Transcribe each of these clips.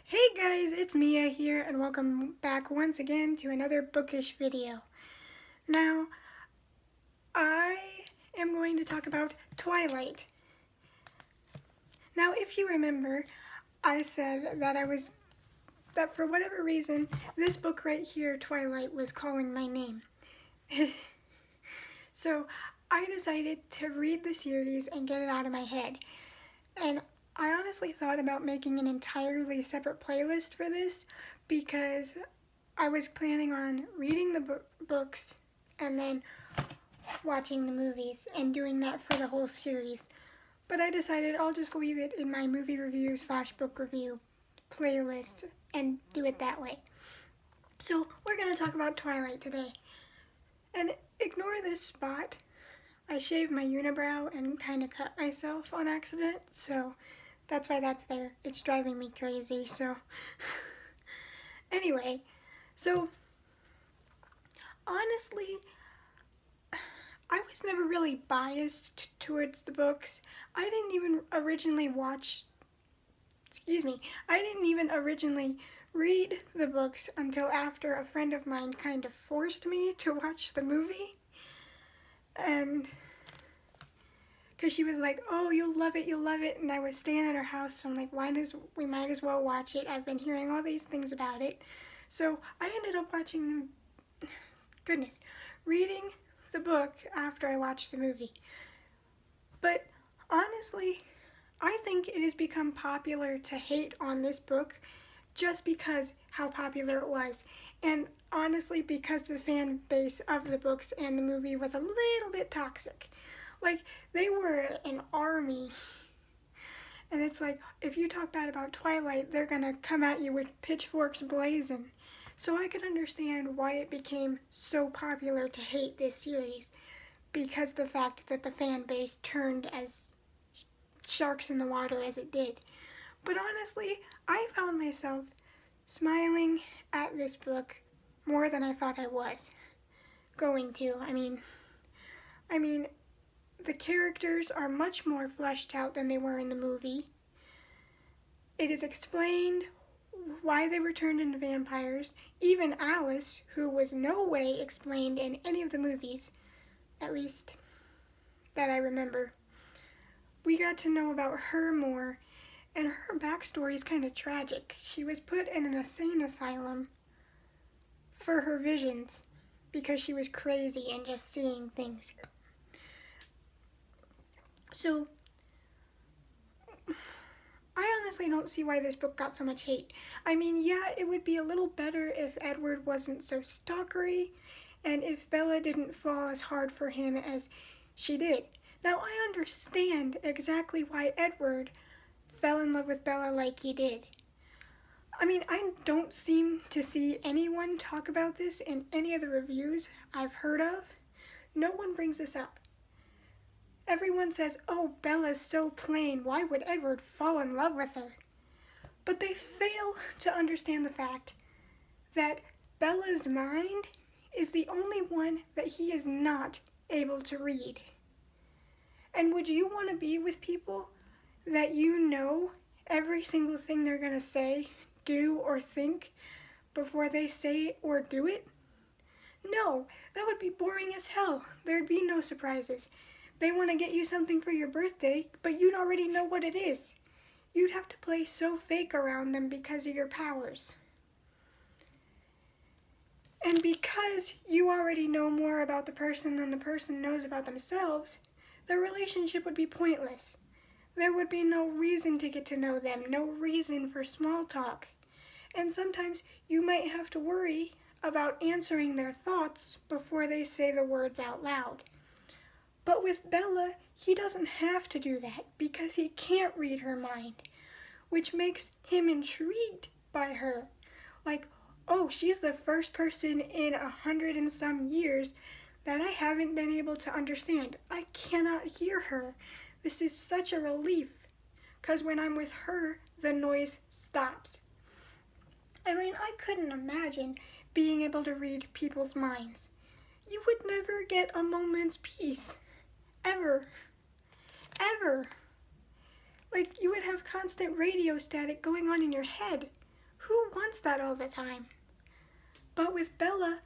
Hey guys, it's Mia here and welcome back once again to another bookish video. Now, I am going to talk about Twilight. Now, if you remember, I said that for whatever reason, this book right here, Twilight, was calling my name. So, I decided to read the series and get it out of my head. And I honestly thought about making an entirely separate playlist for this because I was planning on reading the books and then watching the movies and doing that for the whole series. But I decided I'll just leave it in my movie review / book review playlist and do it that way. So we're going to talk about Twilight today. And ignore this spot. I shaved my unibrow and kind of cut myself on accident, so that's why that's there. It's driving me crazy, so. Anyway, so honestly, I was never really biased towards the books. I didn't even originally read the books until after a friend of mine kind of forced me to watch the movie. And because she was like, oh, you'll love it, and I was staying at her house, so I'm like, we might as well watch it. I've been hearing all these things about it. So I ended up reading the book after I watched the movie. But honestly, I think it has become popular to hate on this book just because how popular it was. And honestly, because the fan base of the books and the movie was a little bit toxic. Like, they were an army. And it's like, if you talk bad about Twilight, they're gonna come at you with pitchforks blazing. So I could understand why it became so popular to hate this series. Because the fact that the fan base turned as sharks in the water as it did. But honestly, I found myself smiling at this book more than I thought I was going to. I mean, the characters are much more fleshed out than they were in the movie. It is explained why they were turned into vampires. Even Alice, who was no way explained in any of the movies, at least that I remember. We got to know about her more, and her backstory is kind of tragic. She was put in an insane asylum for her visions because she was crazy and just seeing things. So, I honestly don't see why this book got so much hate. I mean, yeah, it would be a little better if Edward wasn't so stalkery, and if Bella didn't fall as hard for him as she did. Now, I understand exactly why Edward fell in love with Bella like he did. I mean, I don't seem to see anyone talk about this in any of the reviews I've heard of. No one brings this up. Everyone says, oh, Bella's so plain, why would Edward fall in love with her? But they fail to understand the fact that Bella's mind is the only one that he is not able to read. And would you want to be with people that you know every single thing they're going to say, do, or think before they say or do it? No, that would be boring as hell. There'd be no surprises. They want to get you something for your birthday, but you'd already know what it is. You'd have to play so fake around them because of your powers. And because you already know more about the person than the person knows about themselves, the relationship would be pointless. There would be no reason to get to know them, no reason for small talk. And sometimes you might have to worry about answering their thoughts before they say the words out loud. But with Bella, he doesn't have to do that because he can't read her mind, which makes him intrigued by her. Like, oh, she's the first person in 100 and some years that I haven't been able to understand. I cannot hear her. This is such a relief, because when I'm with her, the noise stops. I mean, I couldn't imagine being able to read people's minds. You would never get a moment's peace. Ever. Like, you would have constant radio static going on in your head. Who wants that all the time? But with Bella,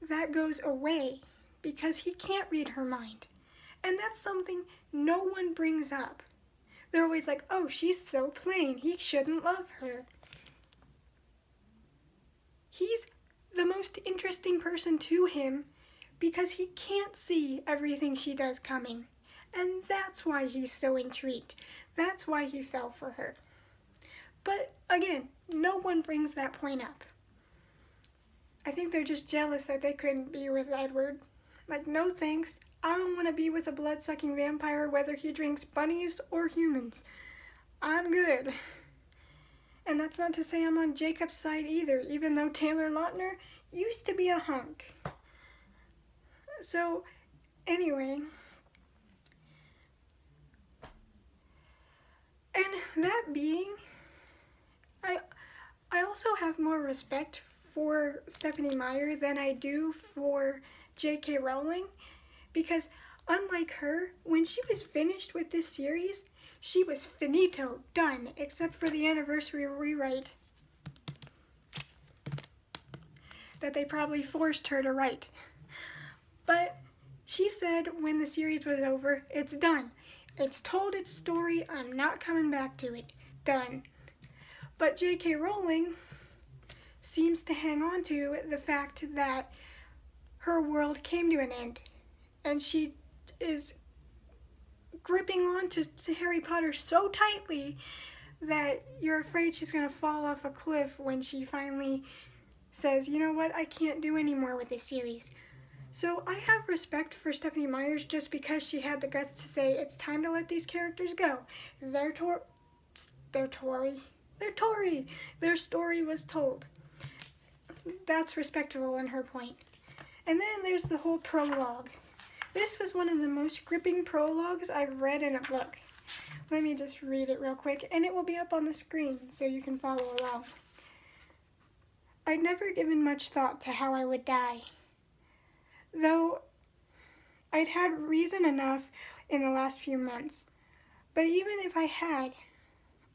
that goes away because he can't read her mind. And that's something no one brings up. They're always like, oh, she's so plain. He shouldn't love her. He's the most interesting person to him because he can't see everything she does coming. And that's why he's so intrigued. That's why he fell for her. But again, no one brings that point up. I think they're just jealous that they couldn't be with Edward. Like, no thanks. I don't want to be with a blood-sucking vampire whether he drinks bunnies or humans. I'm good. And that's not to say I'm on Jacob's side either, even though Taylor Lautner used to be a hunk. So, anyway. And that being, I also have more respect for Stephenie Meyer than I do for J.K. Rowling, because unlike her, when she was finished with this series, she was finito, done, except for the anniversary rewrite that they probably forced her to write. But she said when the series was over, it's done. It's told its story, I'm not coming back to it. Done. But J.K. Rowling seems to hang on to the fact that her world came to an end. And she is gripping on to Harry Potter so tightly that you're afraid she's going to fall off a cliff when she finally says, you know what, I can't do any more with this series. So I have respect for Stephenie Meyer just because she had the guts to say, it's time to let these characters go. They're Tory. Their story was told. That's respectable in her point. And then there's the whole prologue. This was one of the most gripping prologues I've read in a book. Let me just read it real quick, and it will be up on the screen so you can follow along. I'd never given much thought to how I would die, though I'd had reason enough in the last few months. But even if I had,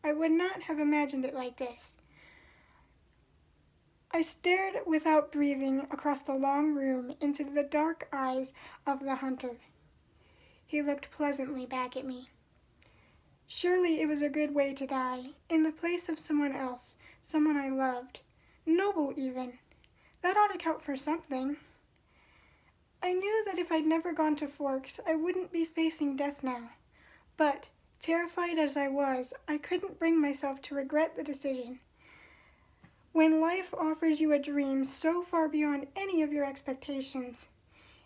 I would not have imagined it like this. I stared without breathing across the long room into the dark eyes of the hunter. He looked pleasantly back at me. Surely it was a good way to die, in the place of someone else, someone I loved. Noble, even. That ought to count for something. I knew that if I'd never gone to Forks, I wouldn't be facing death now. But, terrified as I was, I couldn't bring myself to regret the decision. When life offers you a dream so far beyond any of your expectations,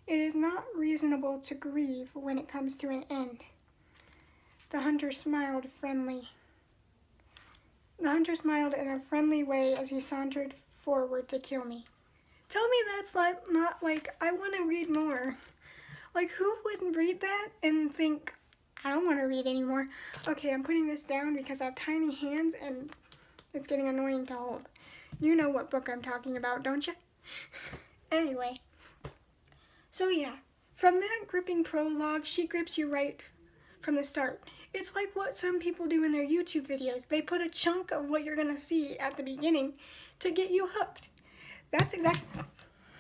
it is not reasonable to grieve when it comes to an end. The hunter smiled in a friendly way as he sauntered forward to kill me. Tell me that's not like, I want to read more. Like, who wouldn't read that and think, I don't want to read anymore? Okay, I'm putting this down because I have tiny hands and it's getting annoying to hold. You know what book I'm talking about, don't you? Anyway. So yeah, from that gripping prologue, she grips you right from the start. It's like what some people do in their YouTube videos. They put a chunk of what you're going to see at the beginning to get you hooked. That's exactly...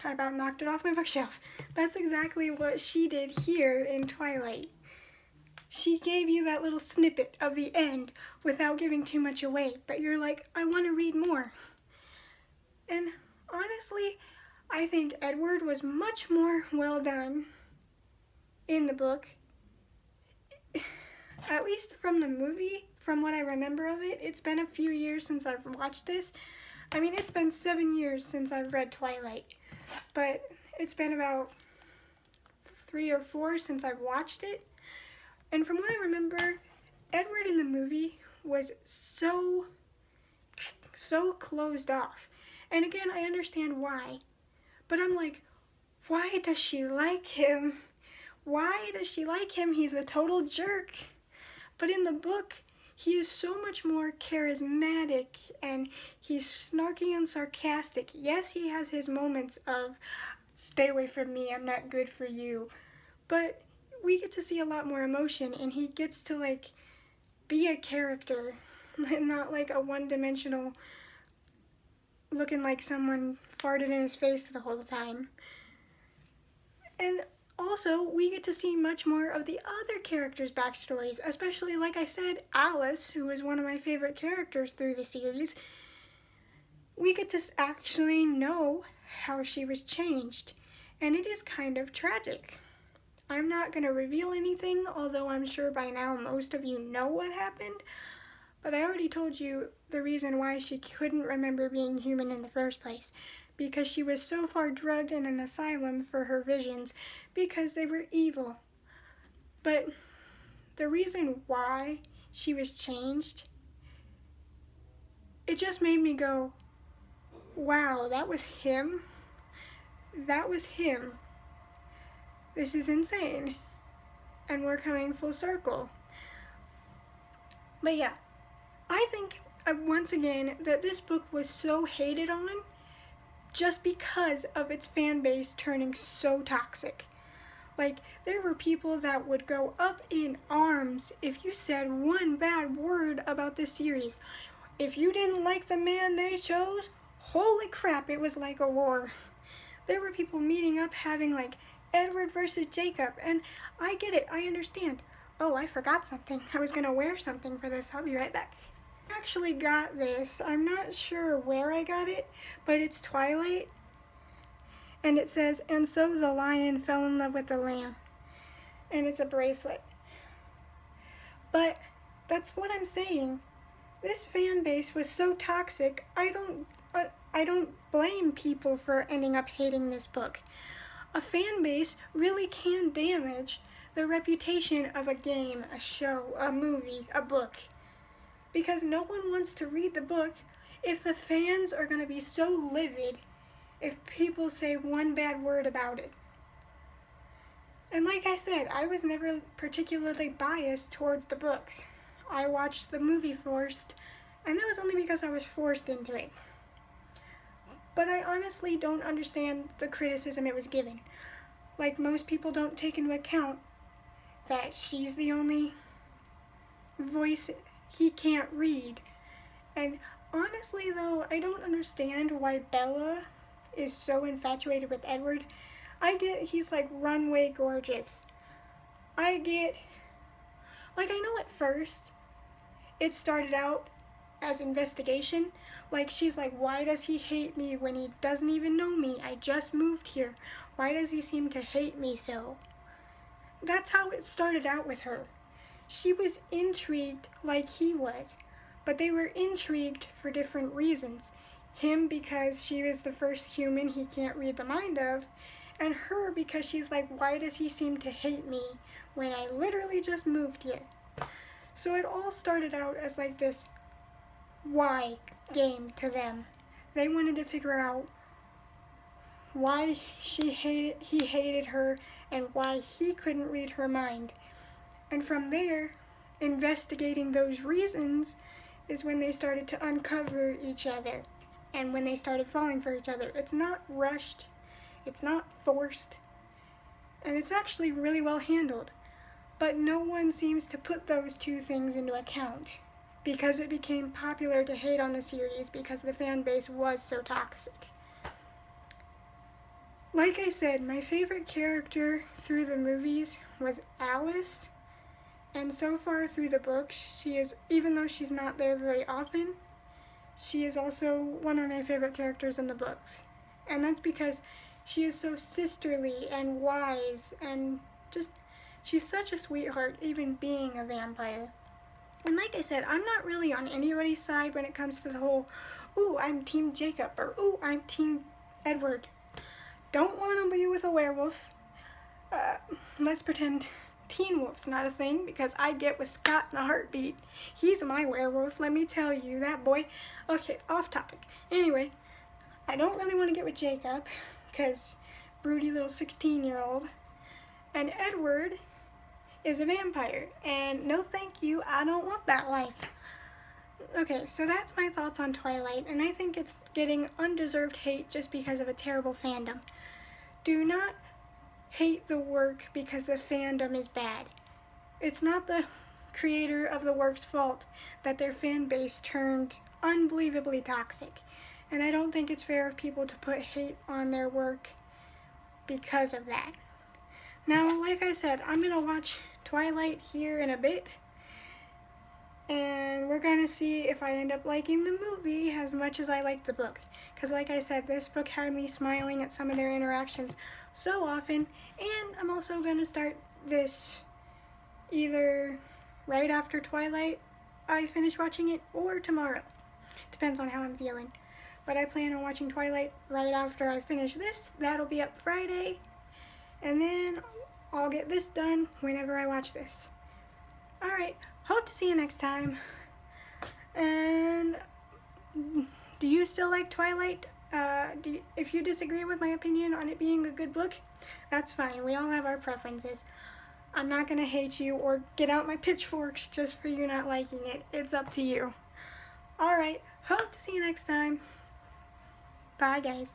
I about knocked it off my bookshelf. That's exactly what she did here in Twilight. She gave you that little snippet of the end without giving too much away, but you're like, I want to read more. And honestly, I think Edward was much more well done in the book. At least from the movie, from what I remember of it. It's been a few years since I've watched this. I mean, it's been 7 years since I've read Twilight. But it's been about 3 or 4 since I've watched it. And from what I remember, Edward in the movie was so closed off. And again, I understand why. But I'm like, why does she like him? Why does she like him? He's a total jerk. But in the book, he is so much more charismatic and he's snarky and sarcastic. Yes, he has his moments of, stay away from me, I'm not good for you. But we get to see a lot more emotion and he gets to like be a character, not like a one-dimensional looking like someone farted in his face the whole time. And also, we get to see much more of the other characters' backstories, especially, like I said, Alice, who is one of my favorite characters through the series. We get to actually know how she was changed, and it is kind of tragic. I'm not going to reveal anything, although I'm sure by now most of you know what happened, but I already told you the reason why she couldn't remember being human in the first place, because she was so far drugged in an asylum for her visions because they were evil. But the reason why she was changed, it just made me go, wow, that was him? That was him. This is insane. And we're coming full circle. But yeah, I think once again that this book was so hated on just because of its fan base turning so toxic. Like, there were people that would go up in arms if you said one bad word about this series. If you didn't like the man they chose, holy crap, it was like a war. There were people meeting up having like Edward versus Jacob, and I get it, I understand. Oh, I forgot something. I was gonna wear something for this. I'll be right back. I actually got this. I'm not sure where I got it, but it's Twilight. And it says, "And so the lion fell in love with the lamb." And it's a bracelet. But that's what I'm saying. This fan base was so toxic, I don't blame people for ending up hating this book. A fan base really can damage the reputation of a game, a show, a movie, a book. Because no one wants to read the book if the fans are going to be so livid if people say one bad word about it. And like I said, I was never particularly biased towards the books. I watched the movie first, and that was only because I was forced into it. But I honestly don't understand the criticism it was given. Like, most people don't take into account that she's the only voice he can't read. And honestly though, I don't understand why Bella is so infatuated with Edward. I get he's like runway gorgeous. I know at first it started out as investigation. Like, she's like, why does he hate me when he doesn't even know me? I just moved here. Why does he seem to hate me so? That's how it started out with her. She was intrigued like he was, but they were intrigued for different reasons. Him because she was the first human he can't read the mind of, and her because she's like, why does he seem to hate me when I literally just moved here? So it all started out as like this why game to them. They wanted to figure out why he hated her and why he couldn't read her mind. And from there, investigating those reasons is when they started to uncover each other and when they started falling for each other. It's not rushed, it's not forced, and it's actually really well handled. But no one seems to put those two things into account because it became popular to hate on the series because the fan base was so toxic. Like I said, my favorite character through the movies was Alice. And so far through the books, she is, even though she's not there very often, she is also one of my favorite characters in the books. And that's because she is so sisterly and wise and just, she's such a sweetheart, even being a vampire. And like I said, I'm not really on anybody's side when it comes to the whole, ooh, I'm Team Jacob, or ooh, I'm Team Edward. Don't want to be with a werewolf. Let's pretend Teen Wolf's not a thing, because I'd get with Scott in a heartbeat. He's my werewolf, let me tell you, that boy. Okay, off topic. Anyway, I don't really want to get with Jacob, because broody little 16-year-old. And Edward is a vampire, and no thank you, I don't want that life. Okay, so that's my thoughts on Twilight, and I think it's getting undeserved hate just because of a terrible fandom. Do not hate the work because the fandom is bad. It's not the creator of the work's fault that their fan base turned unbelievably toxic. And I don't think it's fair of people to put hate on their work because of that. Now, like I said, I'm going to watch Twilight here in a bit. And we're going to see if I end up liking the movie as much as I liked the book. Because like I said, this book had me smiling at some of their interactions so often. And I'm also going to start this either right after Twilight I finish watching it, or tomorrow. Depends on how I'm feeling. But I plan on watching Twilight right after I finish this. That'll be up Friday. And then I'll get this done whenever I watch this. Alright, hope to see you next time. And do you still like Twilight? If you disagree with my opinion on it being a good book, that's fine. We all have our preferences. I'm not going to hate you or get out my pitchforks just for you not liking it. It's up to you. Alright, hope to see you next time. Bye, guys.